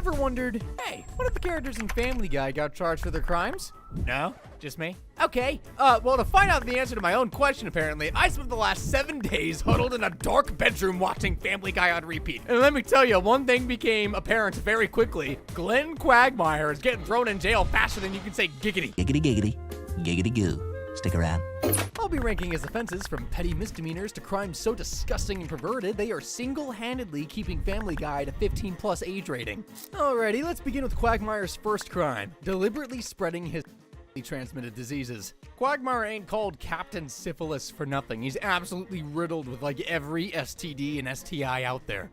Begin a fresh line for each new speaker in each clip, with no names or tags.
Ever wondered, hey, what if the characters in Family Guy got charged for their crimes? No? Just me? Okay. Well, to find out the answer to my own question, apparently, I spent the last 7 days huddled in a dark bedroom watching Family Guy on repeat. And let me tell you, one thing became apparent very quickly. Glenn Quagmire is getting thrown in jail faster than you can say giggity.
Giggity giggity. Giggity goo. Stick around.
I'll be ranking his offenses from petty misdemeanors to crimes so disgusting and perverted they are single-handedly keeping Family Guy at a 15+ age rating. Alrighty, let's begin with Quagmire's first crime, deliberately spreading his transmitted diseases. Quagmire ain't called Captain Syphilis for nothing. He's absolutely riddled with like every STD and STI out there.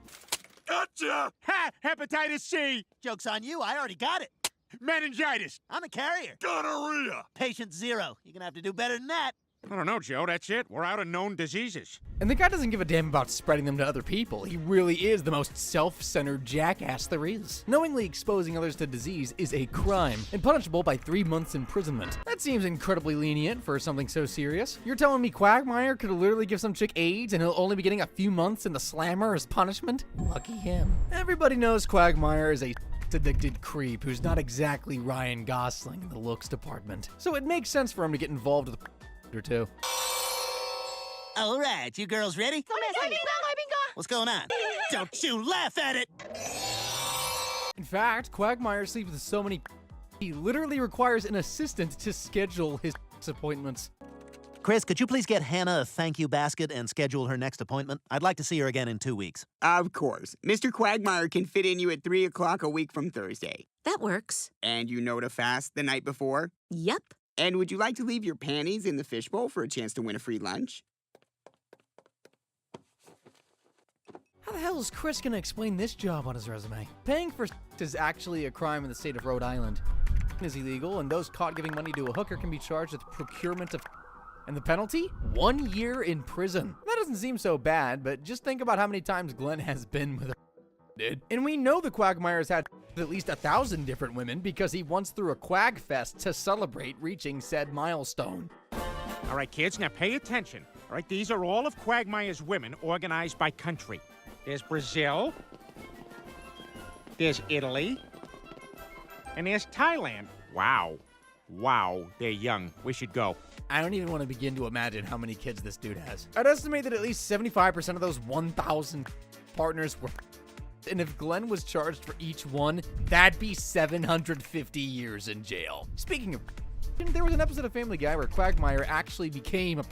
Gotcha!
Ha! Hepatitis C!
Joke's on you, I already got it.
Meningitis!
I'm a carrier.
Gonorrhea!
Patient 0. You're gonna have to do better than that.
I don't know, Joe, that's it. We're out of known diseases.
And the guy doesn't give a damn about spreading them to other people. He really is the most self-centered jackass there is. Knowingly exposing others to disease is a crime and punishable by 3 months imprisonment. That seems incredibly lenient for something so serious. You're telling me Quagmire could literally give some chick AIDS and he'll only be getting a few months in the slammer as punishment? Lucky him. Everybody knows Quagmire is a addicted creep who's not exactly Ryan Gosling in the looks department. So it makes sense for him to get involved with a or two.
All right, you girls ready? What's going on? Don't you laugh at it!
In fact, Quagmire sleeps with so many he literally requires an assistant to schedule his appointments.
Chris, could you please get Hannah a thank you basket and schedule her next appointment? I'd like to see her again in 2 weeks.
Of course. Mr. Quagmire can fit in you at 3 o'clock a week from Thursday.
That works.
And you know to fast the night before?
Yep.
And would you like to leave your panties in the fishbowl for a chance to win a free lunch?
How the hell is Chris gonna explain this job on his resume? Paying for is actually a crime in the state of Rhode Island. It is illegal, and those caught giving money to a hooker can be charged with procurement of. And the penalty? 1 year in prison. That doesn't seem so bad, but just think about how many times Glenn has been with a dude. And we know the Quagmire's had at least 1,000 different women because he once threw a Quag Fest to celebrate reaching said milestone.
All right, kids, now pay attention. All right, these are all of Quagmire's women organized by country. There's Brazil. There's Italy. And there's Thailand. Wow. Wow, they're young. We should go.
I don't even want to begin to imagine how many kids this dude has. I'd estimate that at least 75% of those 1,000 partners were. And if Glenn was charged for each one, that'd be 750 years in jail. Speaking of, there was an episode of Family Guy where Quagmire actually became a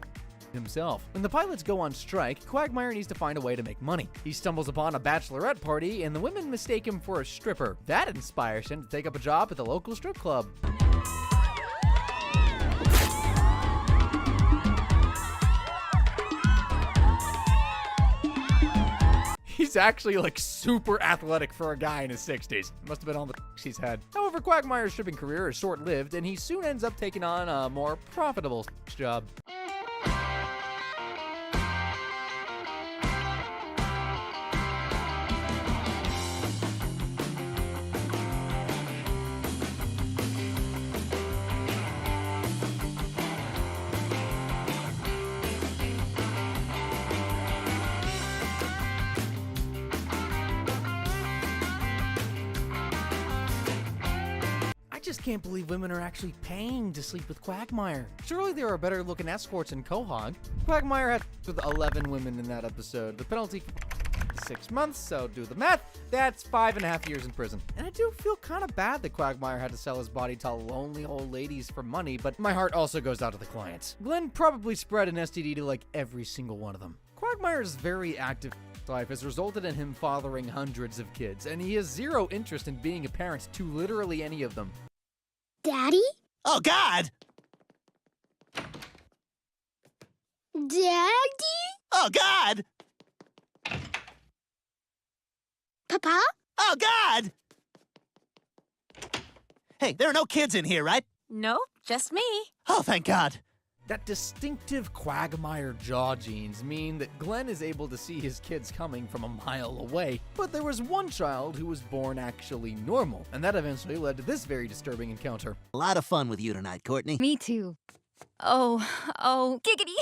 himself. When the pilots go on strike, Quagmire needs to find a way to make money. He stumbles upon a bachelorette party, and the women mistake him for a stripper. That inspires him to take up a job at the local strip club. He's actually like super athletic for a guy in his 60s. Must have been all the he's had. However, Quagmire's stripping career is short-lived, and he soon ends up taking on a more profitable job. I just can't believe women are actually paying to sleep with Quagmire. Surely there are better looking escorts in Quahog. Quagmire had with 11 women in that episode. The penalty for 6 months, so do the math. That's 5.5 years in prison. And I do feel kind of bad that Quagmire had to sell his body to lonely old ladies for money, but my heart also goes out to the clients. Glenn probably spread an STD to like every single one of them. Quagmire's very active life has resulted in him fathering hundreds of kids, and he has zero interest in being a parent to literally any of them.
Daddy?
Oh, God!
Daddy?
Oh, God!
Papa?
Oh, God! Hey, there are no kids in here, right?
Nope, just me.
Oh, thank God.
That distinctive Quagmire jaw genes mean that Glenn is able to see his kids coming from a mile away, but there was one child who was born actually normal, and that eventually led to this very disturbing encounter.
A lot of fun with you tonight, Courtney.
Me too.
Oh, giggity.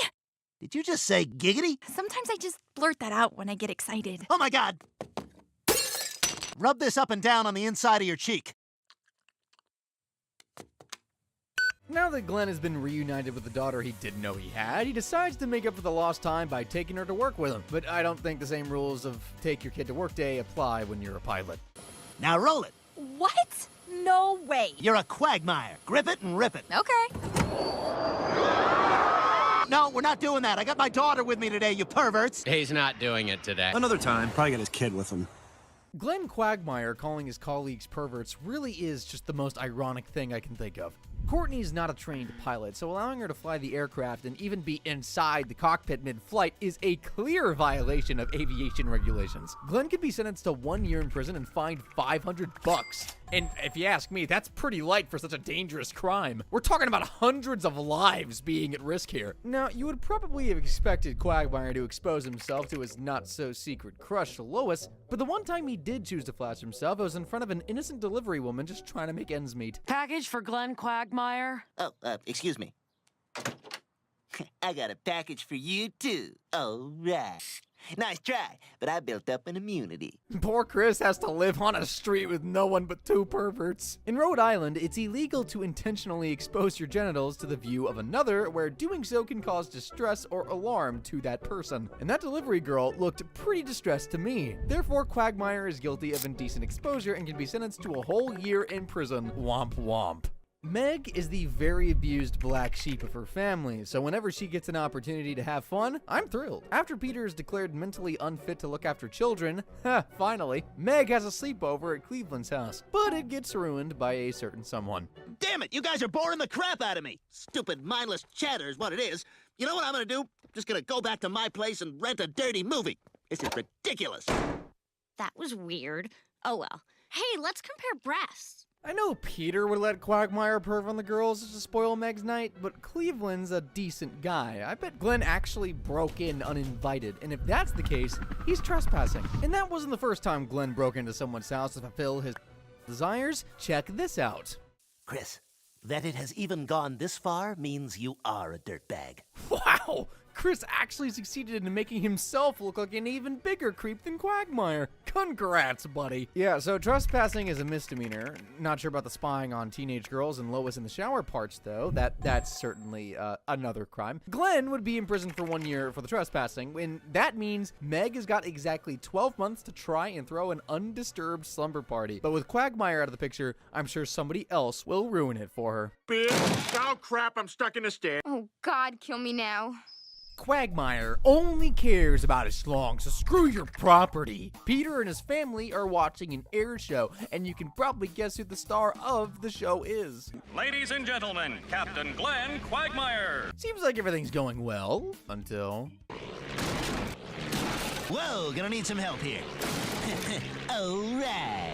Did you just say giggity?
Sometimes I just blurt that out when I get excited.
Oh, my God. Rub this up and down on the inside of your cheek.
Now that Glenn has been reunited with the daughter he didn't know he had, he decides to make up for the lost time by taking her to work with him. But I don't think the same rules of take your kid to work day apply when you're a pilot.
Now roll it.
What? No way.
You're a Quagmire. Grip it and rip it.
Okay.
No, we're not doing that. I got my daughter with me today, you perverts.
He's not doing it today.
Another time. Probably got his kid with him.
Glenn Quagmire calling his colleagues perverts really is just the most ironic thing I can think of. Courtney's not a trained pilot, so allowing her to fly the aircraft and even be inside the cockpit mid-flight is a clear violation of aviation regulations. Glenn could be sentenced to 1 year in prison and fined $500. And if you ask me, that's pretty light for such a dangerous crime. We're talking about hundreds of lives being at risk here. Now, you would probably have expected Quagmire to expose himself to his not-so-secret crush, Lois, but the one time he did choose to flash himself, it was in front of an innocent delivery woman just trying to make ends meet.
Package for Glenn Quagmire?
Oh, excuse me. I got a package for you, too. All right. Nice try, but I built up an immunity.
Poor Chris has to live on a street with no one but two perverts. In Rhode Island, it's illegal to intentionally expose your genitals to the view of another, where doing so can cause distress or alarm to that person. And that delivery girl looked pretty distressed to me. Therefore, Quagmire is guilty of indecent exposure and can be sentenced to a whole year in prison. Womp womp. Meg is the very abused black sheep of her family, so whenever she gets an opportunity to have fun, I'm thrilled. After Peter is declared mentally unfit to look after children, finally, Meg has a sleepover at Cleveland's house, but it gets ruined by a certain someone.
Damn it, you guys are boring the crap out of me. Stupid, mindless chatter is what it is. You know what I'm gonna do? Just gonna go back to my place and rent a dirty movie. This is ridiculous.
That was weird. Oh well. Hey, let's compare breasts.
I know Peter would let Quagmire perv on the girls just to spoil Meg's night, but Cleveland's a decent guy. I bet Glenn actually broke in uninvited, and if that's the case, he's trespassing. And that wasn't the first time Glenn broke into someone's house to fulfill his desires. Check this out.
Chris, that it has even gone this far means you are a dirtbag.
Wow! Chris actually succeeded in making himself look like an even bigger creep than Quagmire. Congrats, buddy. Yeah, so trespassing is a misdemeanor. Not sure about the spying on teenage girls and Lois in the shower parts, though. That's certainly another crime. Glenn would be in prison for 1 year for the trespassing, and that means Meg has got exactly 12 months to try and throw an undisturbed slumber party. But with Quagmire out of the picture, I'm sure somebody else will ruin it for her.
Bitch. Oh, crap, I'm stuck in a stair.
Oh God, kill me now.
Quagmire only cares about his schlong, so screw your property. Peter and his family are watching an air show, and you can probably guess who the star of the show is.
Ladies and gentlemen, Captain Glenn Quagmire.
Seems like everything's going well, until...
Whoa, gonna need some help here. All right.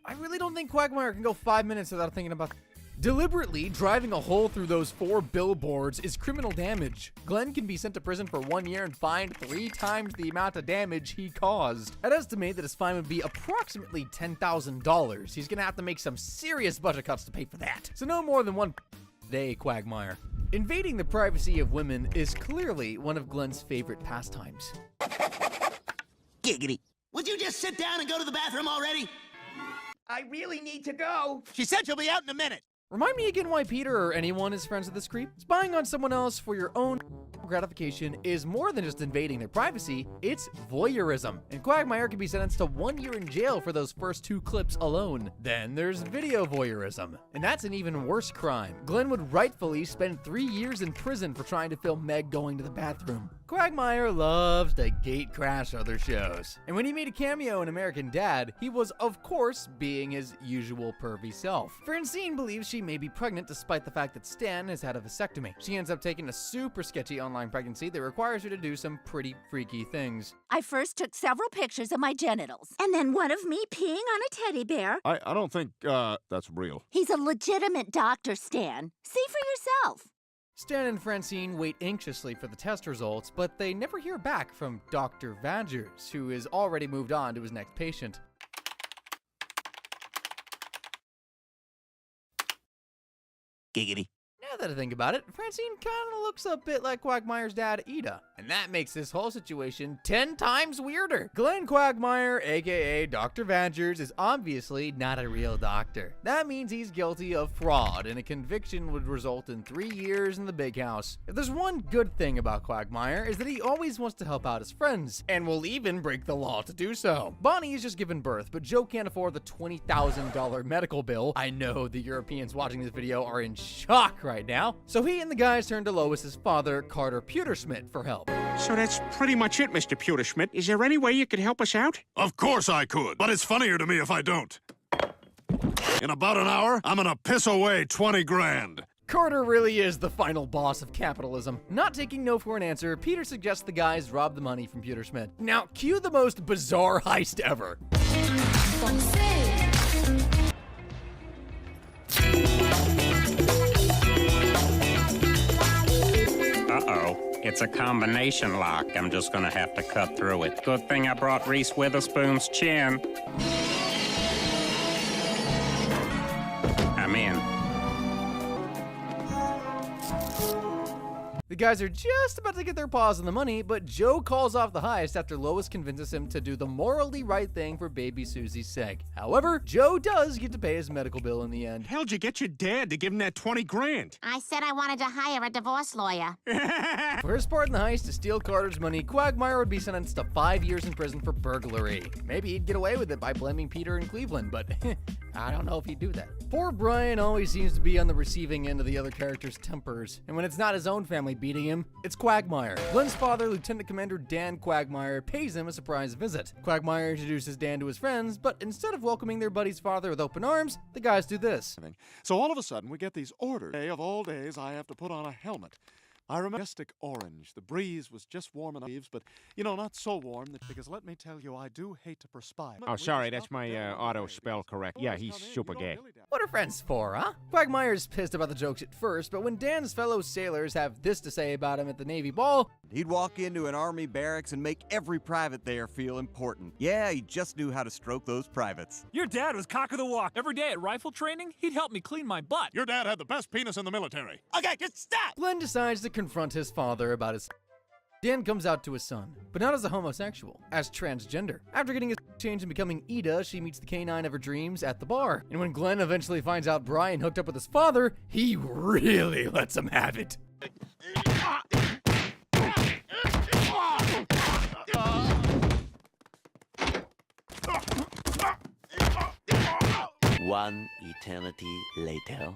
I really don't think Quagmire can go 5 minutes without thinking about... Deliberately driving a hole through those 4 billboards is criminal damage. Glenn can be sent to prison for 1 year and fined 3 times the amount of damage he caused. I'd estimate that his fine would be approximately $10,000. He's gonna have to make some serious budget cuts to pay for that. So no more than one day, Quagmire. Invading the privacy of women is clearly one of Glenn's favorite pastimes.
Giggity. Would you just sit down and go to the bathroom already?
I really need to go.
She said she'll be out in a minute.
Remind me again why Peter or anyone is friends with this creep? Spying on someone else for your own gratification is more than just invading their privacy, it's voyeurism. And Quagmire can be sentenced to 1 year in jail for those first 2 clips alone. Then there's video voyeurism, and that's an even worse crime. Glenn would rightfully spend 3 years in prison for trying to film Meg going to the bathroom. Quagmire loves to gate crash other shows. And when he made a cameo in American Dad, he was, of course, being his usual pervy self. Francine believes she may be pregnant despite the fact that Stan has had a vasectomy. She ends up taking a super sketchy online pregnancy that requires her to do some pretty freaky things.
I first took several pictures of my genitals, and then one of me peeing on a teddy bear.
I don't think, that's real.
He's a legitimate doctor, Stan. See for yourself.
Stan and Francine wait anxiously for the test results, but they never hear back from Dr. Vadgers, who has already moved on to his next patient.
Giggity.
Now that I think about it, Francine kinda looks a bit like Quagmire's dad, Ida. And that makes this whole situation 10 times weirder. Glenn Quagmire, aka Dr. Vangers, is obviously not a real doctor. That means he's guilty of fraud, and a conviction would result in 3 years in the big house. If there's one good thing about Quagmire, is that he always wants to help out his friends, and will even break the law to do so. Bonnie is just given birth, but Joe can't afford the $20,000 medical bill. I know the Europeans watching this video are in shock right now. So he and the guys turn to Lois's father, Carter Pewterschmidt, for help.
So that's pretty much it, Mr. Pewterschmidt. Is there any way you could help us out?
Of course I could, but it's funnier to me if I don't. In about an hour, I'm gonna piss away 20 grand.
Carter really is the final boss of capitalism. Not taking no for an answer, Peter suggests the guys rob the money from Pewterschmidt. Now, cue the most bizarre heist ever.
Uh-oh. It's a combination lock. I'm just gonna have to cut through it. Good thing I brought Reese Witherspoon's chin. I'm in.
The guys are just about to get their paws on the money, but Joe calls off the heist after Lois convinces him to do the morally right thing for baby Susie's sake. However, Joe does get to pay his medical bill in the end.
How'd you get your dad to give him that 20 grand?
I said I wanted to hire a divorce lawyer.
For his part in the heist to steal Carter's money, Quagmire would be sentenced to 5 years in prison for burglary. Maybe he'd get away with it by blaming Peter in Cleveland, but I don't know if he'd do that. Poor Brian always seems to be on the receiving end of the other characters' tempers, and when it's not his own family beating him, it's Quagmire. Glenn's father, Lieutenant Commander Dan Quagmire, pays him a surprise visit. Quagmire introduces Dan to his friends, but instead of welcoming their buddy's father with open arms, the guys do this.
So all of a sudden, we get these orders. Day of all days, I have to put on a helmet. I remember majestic orange. The breeze was just warm enough, but, not so warm, because let me tell you, I do hate to perspire.
Oh, sorry, that's my auto spell correct. Yeah, he's super gay.
What are friends for, huh? Quagmire's pissed about the jokes at first, but when Dan's fellow sailors have this to say about him at the Navy ball,
he'd walk into an army barracks and make every private there feel important. Yeah, he just knew how to stroke those privates.
Your dad was cock of the walk. Every day at rifle training, he'd help me clean my butt.
Your dad had the best penis in the military.
Okay, just stop!
Glenn decides to confront his father about his. Dan comes out to his son, but not as a homosexual, as transgender. After getting his changed and becoming Ida, she meets the canine of her dreams at the bar. And when Glenn eventually finds out Brian hooked up with his father, he really lets him have it.
One eternity later.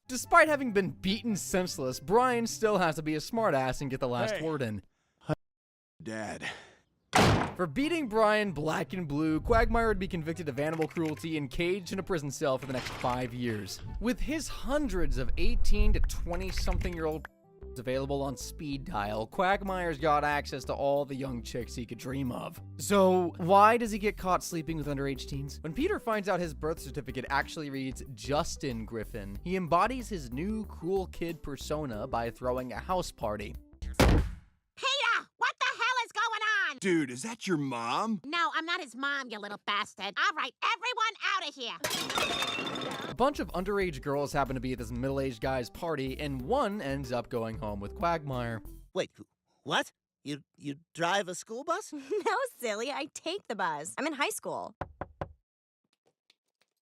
Despite having been beaten senseless, Brian still has to be a smartass and get the last word in.
Dad.
For beating Brian black and blue, Quagmire would be convicted of animal cruelty and caged in a prison cell for the next 5 years. With his hundreds of 18 to 20-something-year-old available on speed dial, Quagmire's got access to all the young chicks he could dream of. So why does he get caught sleeping with underage teens? When Peter finds out his birth certificate actually reads Justin Griffin, he embodies his new cool kid persona by throwing a house party.
Peter, what the hell is going on?
Dude, is that your mom?
No, I'm not his mom, you little bastard. All right, everyone out of here.
A bunch of underage girls happen to be at this middle-aged guy's party, and one ends up going home with Quagmire.
Wait, what? You drive a school bus?
No, silly. I take the bus. I'm in high school.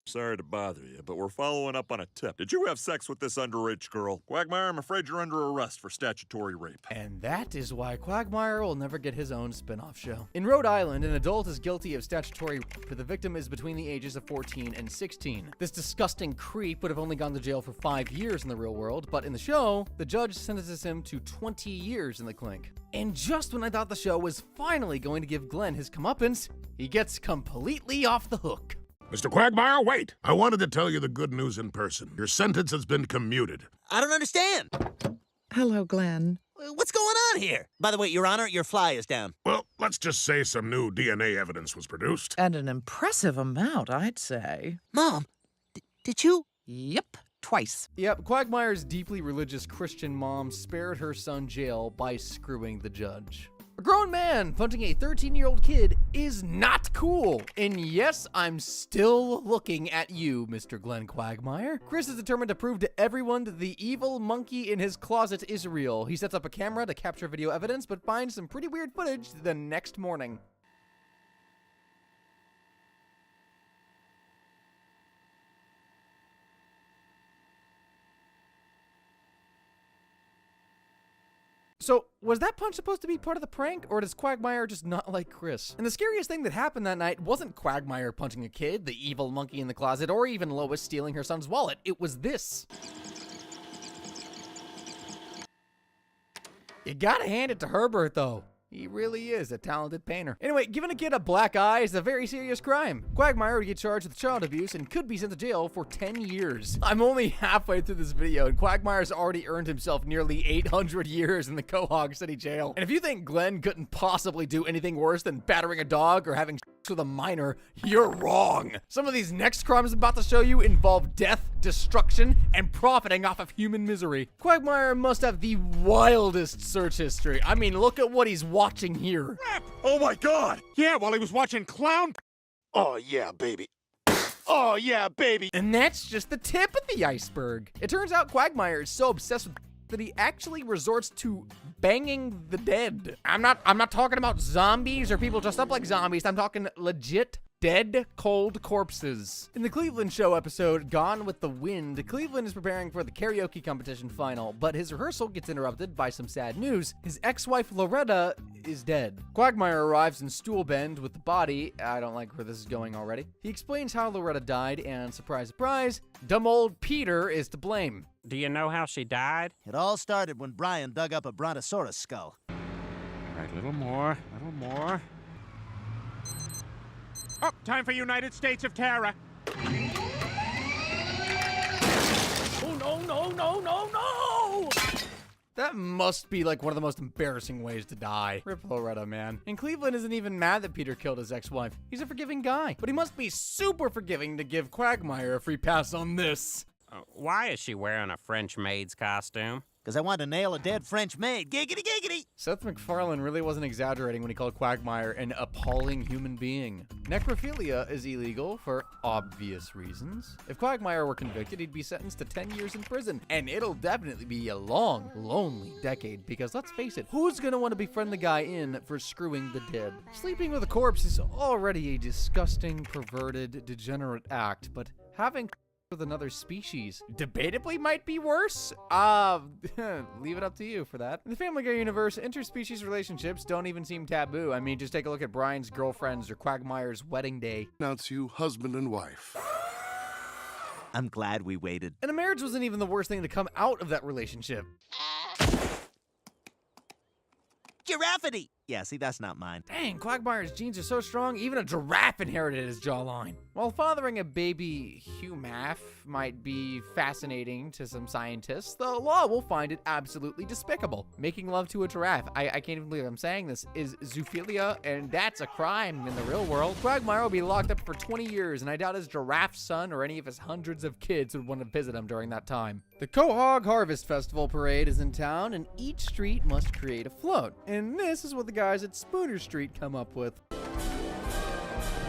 Sorry to bother you, but we're following up on a tip. Did you have sex with this underage girl? Quagmire, I'm afraid you're under arrest for statutory rape.
And that is why Quagmire will never get his own spin-off show. In Rhode Island, an adult is guilty of statutory rape, but the victim is between the ages of 14 and 16. This disgusting creep would have only gone to jail for 5 years in the real world, but in the show, the judge sentences him to 20 years in the clink. And just when I thought the show was finally going to give Glenn his comeuppance, he gets completely off the hook.
Mr. Quagmire, wait! I wanted to tell you the good news in person. Your sentence has been commuted.
I don't understand.
Hello, Glenn.
What's going on here? By the way, Your Honor, your fly is down.
Well, let's just say some new DNA evidence was produced.
And an impressive amount, I'd say.
Mom, did you?
Yep, twice.
Yep, Quagmire's deeply religious Christian mom spared her son jail by screwing the judge. A grown man punching a 13-year-old kid is not cool. And yes, I'm still looking at you, Mr. Glenn Quagmire. Chris is determined to prove to everyone that the evil monkey in his closet is real. He sets up a camera to capture video evidence, but finds some pretty weird footage the next morning. So, was that punch supposed to be part of the prank, or does Quagmire just not like Chris? And the scariest thing that happened that night wasn't Quagmire punching a kid, the evil monkey in the closet, or even Lois stealing her son's wallet. It was this. You gotta hand it to Herbert, though. He really is a talented painter. Anyway, giving a kid a black eye is a very serious crime. Quagmire would get charged with child abuse and could be sent to jail for 10 years. I'm only halfway through this video, and Quagmire's already earned himself nearly 800 years in the Quahog City Jail. And if you think Glenn couldn't possibly do anything worse than battering a dog or having sex with a minor, you're wrong. Some of these next crimes I'm about to show you involve death, destruction, and profiting off of human misery. Quagmire must have the wildest search history. I mean, look at what he's watching here.
Oh my God!
Yeah, while he was watching clown.
Oh, yeah, baby. Oh, yeah, baby.
And that's just the tip of the iceberg. It turns out Quagmire is so obsessed with that he actually resorts to banging the dead. I'm not talking about zombies or people dressed up like zombies. I'm talking legit dead, cold corpses. In the Cleveland Show episode, Gone with the Wind, Cleveland is preparing for the karaoke competition final, but his rehearsal gets interrupted by some sad news. His ex-wife, Loretta, is dead. Quagmire arrives in Stool Bend with the body. I don't like where this is going already. He explains how Loretta died, and surprise, surprise, dumb old Peter is to blame.
Do you know how she died?
It all started when Brian dug up a brontosaurus skull.
All right, little more, little more. Oh, time for United States of Terror.
Oh, no, no, no, no, no! That must be like one of the most embarrassing ways to die. Rip Loretta, man. And Cleveland isn't even mad that Peter killed his ex-wife. He's a forgiving guy. But he must be super forgiving to give Quagmire a free pass on this.
Why is she wearing a French maid's costume?
Because I wanted to nail a dead French maid. Giggity, giggity!
Seth MacFarlane really wasn't exaggerating when he called Quagmire an appalling human being. Necrophilia is illegal for obvious reasons. If Quagmire were convicted, he'd be sentenced to 10 years in prison. And it'll definitely be a long, lonely decade, because let's face it, who's gonna want to befriend the guy in for screwing the dead? Sleeping with a corpse is already a disgusting, perverted, degenerate act, but having with another species debatably might be worse. Leave it up to you for that. In the Family Guy universe, interspecies relationships don't even seem taboo. I mean, just take a look at Brian's girlfriends or Quagmire's wedding day.
Announce you husband and wife.
I'm glad we waited.
And a marriage wasn't even the worst thing to come out of that relationship.
Giraffity! Yeah, see, that's not mine.
Dang, Quagmire's genes are so strong, even a giraffe inherited his jawline. While fathering a baby humaff might be fascinating to some scientists, the law will find it absolutely despicable. Making love to a giraffe, I can't even believe I'm saying this, is zoophilia, and that's a crime in the real world. Quagmire will be locked up for 20 years, and I doubt his giraffe son or any of his hundreds of kids would want to visit him during that time. The Quahog Harvest Festival parade is in town, and each street must create a float. And this is what the guys at Spooner Street come up with.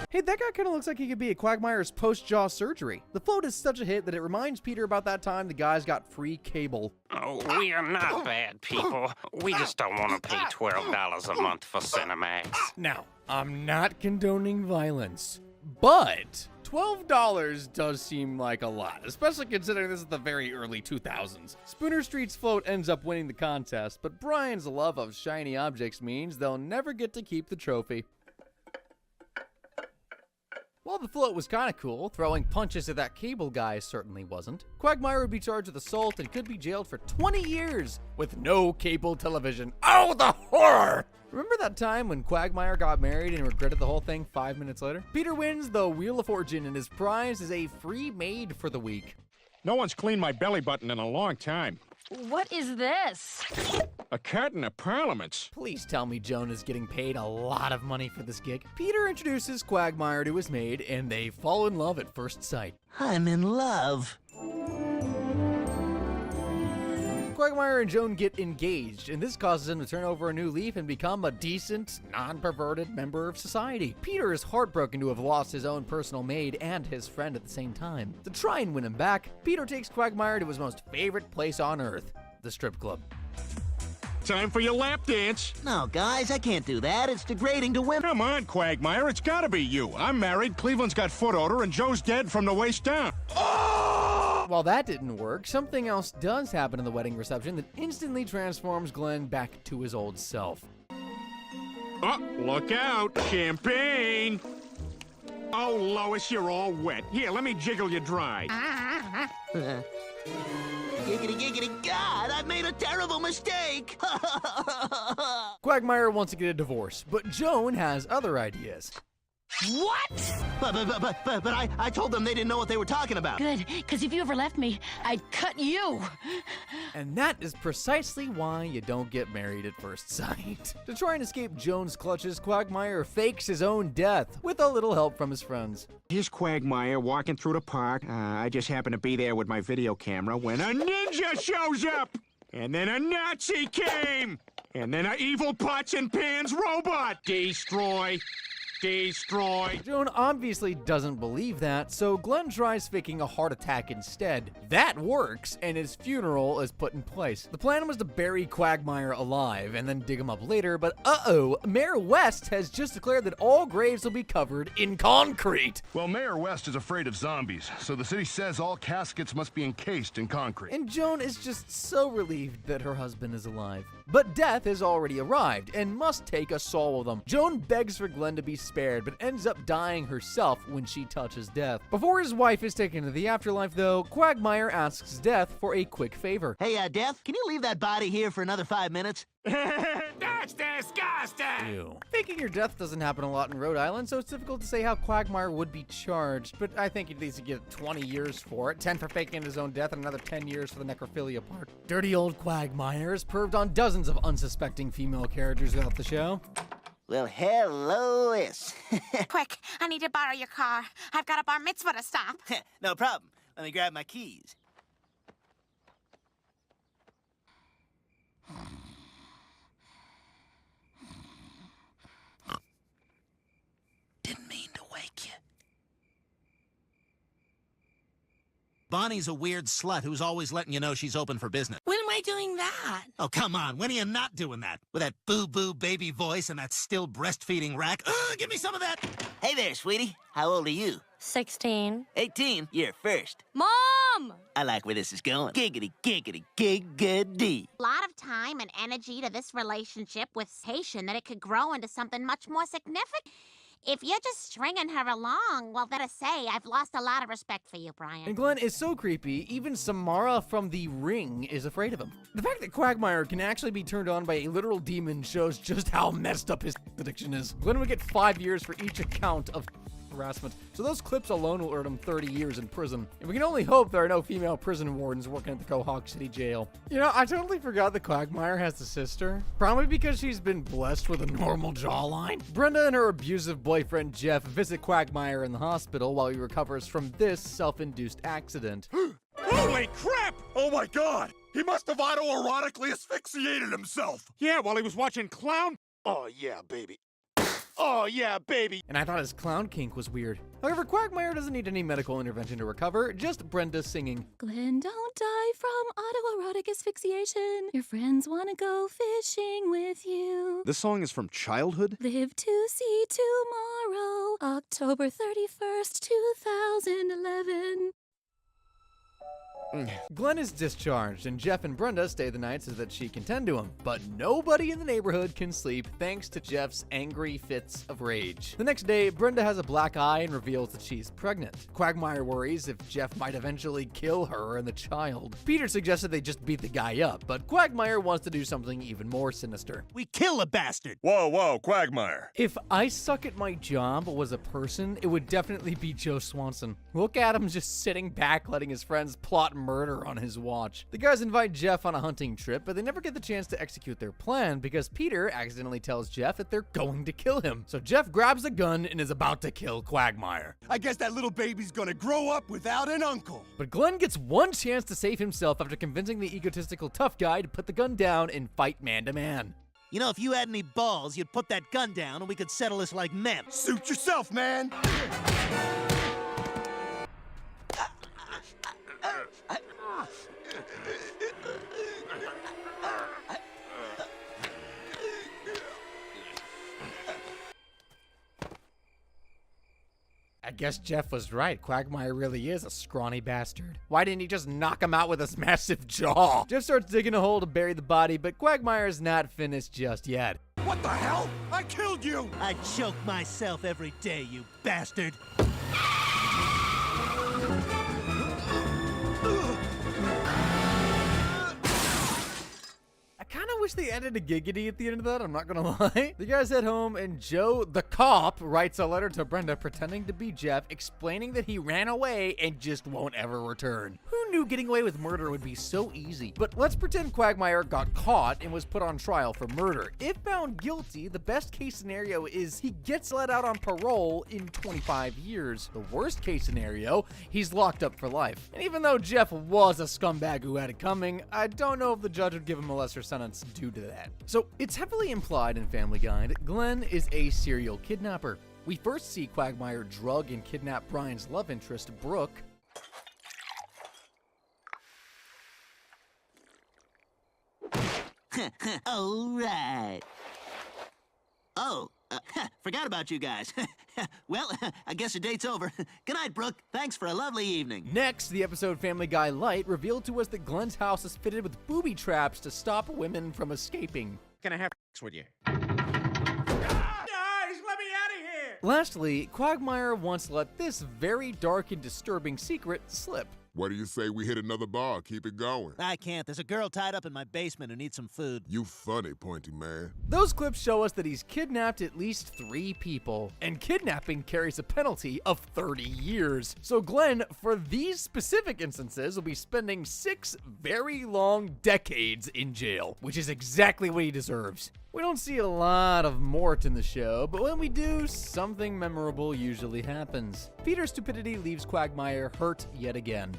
Hey, that guy kind of looks like he could be at Quagmire's post-jaw surgery. The float is such a hit that it reminds Peter about that time the guys got free cable.
Oh, we are not bad people. We just don't want to pay $12 a month for Cinemax.
Now, I'm not condoning violence, but $12 does seem like a lot, especially considering this is the very early 2000s. Spooner Street's float ends up winning the contest, but Brian's love of shiny objects means they'll never get to keep the trophy. While the float was kinda cool, throwing punches at that cable guy certainly wasn't. Quagmire would be charged with assault and could be jailed for 20 years with no cable television. Oh, the horror! Remember that time when Quagmire got married and regretted the whole thing 5 minutes later? Peter wins the Wheel of Fortune, and his prize is a free maid for the week.
No one's cleaned my belly button in a long time.
What is this?
A curtain of parliaments.
Please tell me Joan is getting paid a lot of money for this gig. Peter introduces Quagmire to his maid, and they fall in love at first sight.
I'm in love.
Quagmire and Joan get engaged, and this causes him to turn over a new leaf and become a decent, non-perverted member of society. Peter is heartbroken to have lost his own personal maid and his friend at the same time. To try and win him back, Peter takes Quagmire to his most favorite place on Earth, the strip club.
Time for your lap dance.
No, guys, I can't do that. It's degrading to women.
Come on, Quagmire, it's gotta be you. I'm married, Cleveland's got foot odor, and Joe's dead from the waist down.
While that didn't work, something else does happen in the wedding reception that instantly transforms Glenn back to his old self.
Oh, look out, champagne. Oh, Lois, you're all wet. Here, let me jiggle you dry.
Giggity, giggity, God, I've made a terrible mistake.
Quagmire wants to get a divorce, but Joan has other ideas.
What?
But I told them they didn't know what they were talking about.
Good, because if you ever left me, I'd cut you.
And that is precisely why you don't get married at first sight. To try and escape Joan's clutches, Quagmire fakes his own death with a little help from his friends.
Here's Quagmire walking through the park. I just happened to be there with my video camera when a ninja shows up. And then a Nazi came. And then a evil pots and pans robot. Destroy.
Joan obviously doesn't believe that, so Glenn tries faking a heart attack instead. That works, and his funeral is put in place. The plan was to bury Quagmire alive and then dig him up later, but Mayor West has just declared that all graves will be covered in concrete.
Well, Mayor West is afraid of zombies, so the city says all caskets must be encased in concrete.
And Joan is just so relieved that her husband is alive. But death has already arrived and must take a soul with him. Joan begs for Glenn to be spared, but ends up dying herself when she touches Death. Before his wife is taken to the afterlife, though, Quagmire asks Death for a quick favor.
Hey, Death, can you leave that body here for another 5 minutes?
That's disgusting!
Ew. Faking your death doesn't happen a lot in Rhode Island, so it's difficult to say how Quagmire would be charged, but I think he'd at least get 20 years for it, 10 for faking his own death, and another 10 years for the necrophilia part. Dirty old Quagmire has perved on dozens of unsuspecting female characters throughout the show.
Well, hello, Lois.
Quick, I need to borrow your car. I've got a bar mitzvah to stop.
No problem. Let me grab my keys. Didn't mean to wake you. Bonnie's a weird slut who's always letting you know she's open for business.
When am I doing that?
Oh, come on. When are you not doing that? With that boo-boo baby voice and that still breastfeeding rack? Give me some of that. Hey there, sweetie. How old are you?
16.
18. You're first.
Mom!
I like where this is going. Giggity, giggity, giggity.
A lot of time and energy to this relationship with patience that it could grow into something much more significant. If you're just stringing her along, well, gotta say, I've lost a lot of respect for you, Brian.
And Glenn is so creepy, even Samara from The Ring is afraid of him. The fact that Quagmire can actually be turned on by a literal demon shows just how messed up his addiction is. Glenn would get 5 years for each account of harassment, so those clips alone will earn him 30 years in prison. And we can only hope there are no female prison wardens working at the Quahog City Jail. You know, I totally forgot that Quagmire has a sister. Probably because she's been blessed with a normal jawline. Brenda and her abusive boyfriend Jeff visit Quagmire in the hospital while he recovers from this self-induced accident.
Holy crap! Oh my god! He must have autoerotically asphyxiated himself!
Yeah, while he was watching Clown.
Oh yeah, baby. Oh, yeah, baby.
And I thought his clown kink was weird. However, Quagmire doesn't need any medical intervention to recover, just Brenda singing.
Glenn, don't die from autoerotic asphyxiation. Your friends want to go fishing with you.
This song is from childhood?
Live to see tomorrow, October 31st, 2011.
Glenn is discharged, and Jeff and Brenda stay the night so that she can tend to him. But nobody in the neighborhood can sleep thanks to Jeff's angry fits of rage. The next day, Brenda has a black eye and reveals that she's pregnant. Quagmire worries if Jeff might eventually kill her and the child. Peter suggested they just beat the guy up, but Quagmire wants to do something even more sinister.
We kill a bastard!
Whoa, Quagmire.
If I Suck at My Job was a person, it would definitely be Joe Swanson. Look at him just sitting back letting his friends plot murder on his watch. The guys invite Jeff on a hunting trip, but they never get the chance to execute their plan because Peter accidentally tells Jeff that they're going to kill him. So Jeff grabs a gun and is about to kill Quagmire.
I guess that little baby's gonna grow up without an uncle.
But Glenn gets one chance to save himself after convincing the egotistical tough guy to put the gun down and fight man to man.
You know, if you had any balls, you'd put that gun down and we could settle this like men.
Suit yourself, man.
I guess Jeff was right. Quagmire really is a scrawny bastard. Why didn't he just knock him out with his massive jaw? Jeff starts digging a hole to bury the body, but Quagmire is not finished just yet.
What the hell? I killed you!
I choke myself every day, you bastard.
I kind of wish they added a giggity at the end of that, I'm not gonna lie. The guys head home and Joe, the cop, writes a letter to Brenda pretending to be Jeff, explaining that he ran away and just won't ever return. Who knew getting away with murder would be so easy? But let's pretend Quagmire got caught and was put on trial for murder. If found guilty, the best case scenario is he gets let out on parole in 25 years. The worst case scenario, he's locked up for life. And even though Jeff was a scumbag who had it coming, I don't know if the judge would give him a lesser sentence due to that. So it's heavily implied in Family Guy that Glenn is a serial kidnapper. We first see Quagmire drug and kidnap Brian's love interest, Brooke.
All right. Oh, forgot about you guys. Well, I guess your date's over. Good night, Brooke. Thanks for a lovely evening.
Next, the episode Family Guy Light revealed to us that Glenn's house is fitted with booby traps to stop women from escaping.
Gonna have sex with you. Guys, let me out of here!
Lastly, Quagmire once let this very dark and disturbing secret slip.
What do you say we hit another bar? Keep it going.
I can't. There's a girl tied up in my basement who needs some food.
You funny, Pointy Man.
Those clips show us that he's kidnapped at least 3 people, and kidnapping carries a penalty of 30 years. So Glenn, for these specific instances, will be spending 6 very long decades in jail, which is exactly what he deserves. We don't see a lot of Mort in the show, but when we do, something memorable usually happens. Peter's stupidity leaves Quagmire hurt yet again.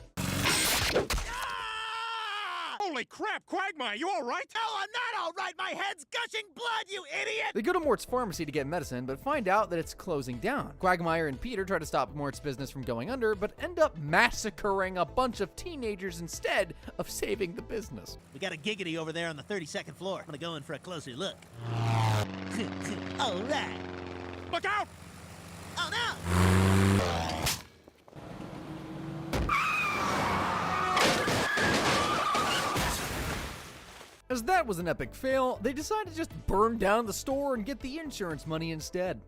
Holy crap, Quagmire, you all right?
No, I'm not all right. My head's gushing blood, you idiot!
They go to Mort's pharmacy to get medicine, but find out that it's closing down. Quagmire and Peter try to stop Mort's business from going under, but end up massacring a bunch of teenagers instead of saving the business.
We got a giggity over there on the 32nd floor. I'm gonna go in for a closer look. All right.
Look out!
Oh, no!
As that was an epic fail, they decided to just burn down the store and get the insurance money instead.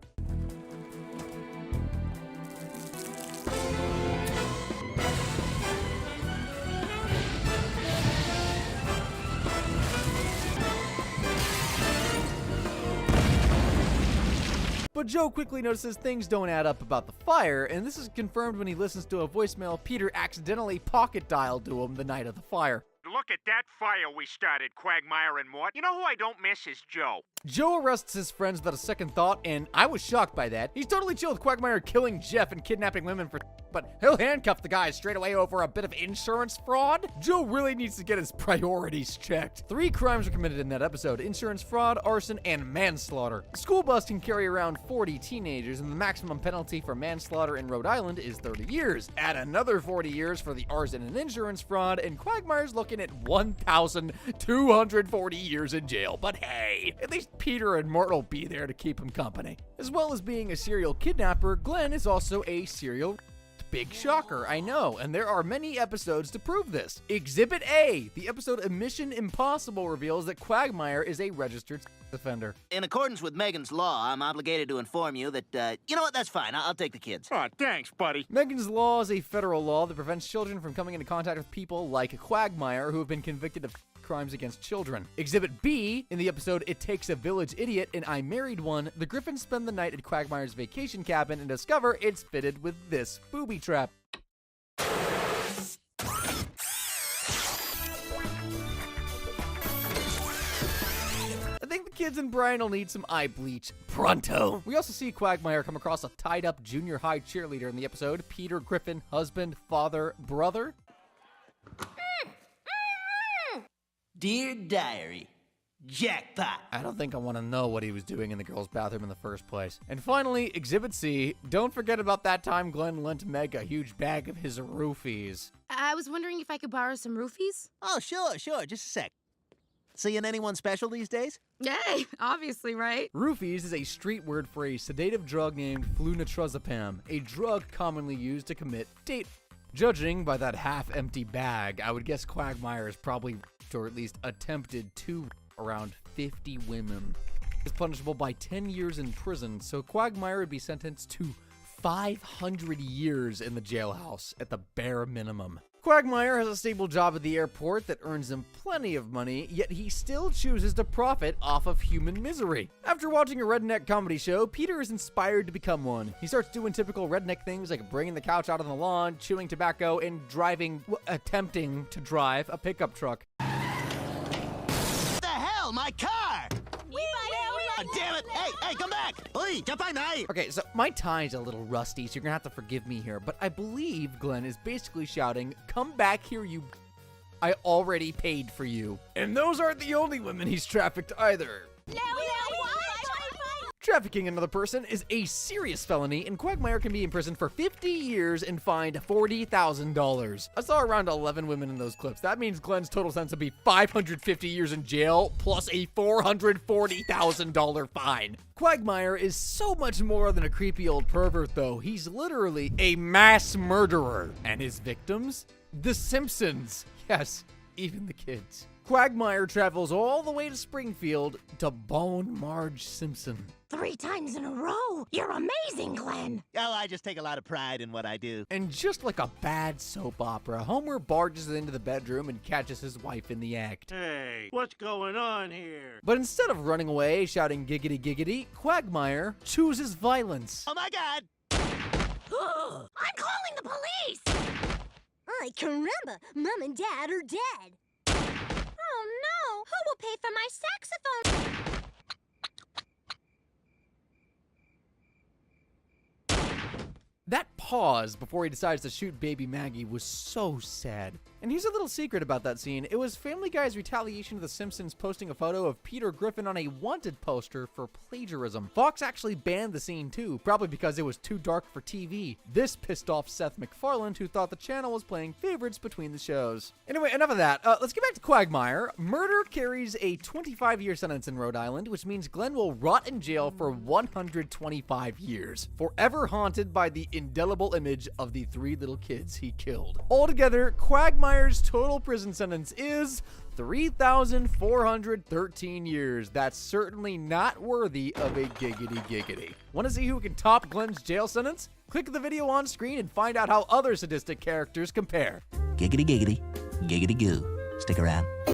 But Joe quickly notices things don't add up about the fire, and this is confirmed when he listens to a voicemail Peter accidentally pocket dialed to him the night of the fire.
Look at that fire we started, Quagmire and Mort. You know who I don't miss is Joe.
Joe arrests his friends without a second thought, and I was shocked by that. He's totally chill with Quagmire killing Jeff and kidnapping women for but he'll handcuff the guy straight away over a bit of insurance fraud. Joe really needs to get his priorities checked. 3 crimes were committed in that episode: insurance fraud, arson, and manslaughter. The school bus can carry around 40 teenagers, and the maximum penalty for manslaughter in Rhode Island is 30 years. Add another 40 years for the arson and insurance fraud, and Quagmire's looking at 1,240 years in jail. But hey, at least Peter and Mort will be there to keep him company. As well as being a serial kidnapper, Glenn is also a serial big shocker, I know, and there are many episodes to prove this. Exhibit A, the episode Mission Impossible reveals that Quagmire is a registered offender.
In accordance with Megan's Law, I'm obligated to inform you that, you know what, that's fine. I'll take the kids.
Oh, thanks, buddy.
Megan's Law is a federal law that prevents children from coming into contact with people like Quagmire who have been convicted of crimes against children. Exhibit B, in the episode It Takes a Village Idiot and I Married One, the Griffins spend the night at Quagmire's vacation cabin and discover it's fitted with this booby trap. Kids and Brian will need some eye bleach pronto. We also see Quagmire come across a tied-up junior high cheerleader in the episode. Peter Griffin, husband, father, brother.
Dear Diary, jackpot.
I don't think I want to know what he was doing in the girls' bathroom in the first place. And finally, Exhibit C. Don't forget about that time Glenn lent Meg a huge bag of his roofies.
I was wondering if I could borrow some roofies?
Oh, sure. Just a sec. Seeing anyone special these days?
Yay, obviously, right?
Roofies is a street word for a sedative drug named flunitrazepam, a drug commonly used to commit date. Judging by that half-empty bag, I would guess Quagmire is probably, or at least attempted to, around 50 women. It's punishable by 10 years in prison, so Quagmire would be sentenced to 500 years in the jailhouse at the bare minimum. Quagmire has a stable job at the airport that earns him plenty of money, yet he still chooses to profit off of human misery. After watching a redneck comedy show, Peter is inspired to become one. He starts doing typical redneck things like bringing the couch out on the lawn, chewing tobacco, and attempting to drive a pickup truck.
What the hell? My car! God damn it! Hey, come back! Oi, japanai!
Okay, so my tie's a little rusty, so you're gonna have to forgive me here, but I believe Glenn is basically shouting, "Come back here, you... I already paid for you." And those aren't the only women he's trafficked either. Trafficking another person is a serious felony, and Quagmire can be imprisoned for 50 years and fined $40,000. I saw around 11 women in those clips. That means Glenn's total sentence would be 550 years in jail, plus a $440,000 fine. Quagmire is so much more than a creepy old pervert, though. He's literally a mass murderer. And his victims? The Simpsons. Yes, even the kids. Quagmire travels all the way to Springfield to bone Marge Simpson.
3 times in a row. You're amazing, Glenn.
Oh, I just take a lot of pride in what I do.
And just like a bad soap opera, Homer barges into the bedroom and catches his wife in the act.
Hey, what's going on here?
But instead of running away shouting giggity giggity, Quagmire chooses violence.
Oh my God!
I'm calling the police!
Ay, caramba! Mom and Dad are dead!
Oh no! Who will pay for my saxophone?
That pause before he decides to shoot baby Maggie was so sad. And here's a little secret about that scene. It was Family Guy's retaliation to The Simpsons posting a photo of Peter Griffin on a wanted poster for plagiarism. Fox actually banned the scene too, probably because it was too dark for TV. This pissed off Seth MacFarlane, who thought the channel was playing favorites between the shows. Anyway, enough of that. Let's get back to Quagmire. Murder carries a 25-year sentence in Rhode Island, which means Glenn will rot in jail for 125 years, forever haunted by the indelible image of the 3 little kids he killed. Altogether, Quagmire's total prison sentence is 3,413 years. That's certainly not worthy of a giggity giggity. Want to see who can top Glenn's jail sentence? Click the video on screen and find out how other sadistic characters compare.
Giggity giggity, giggity goo. Stick around.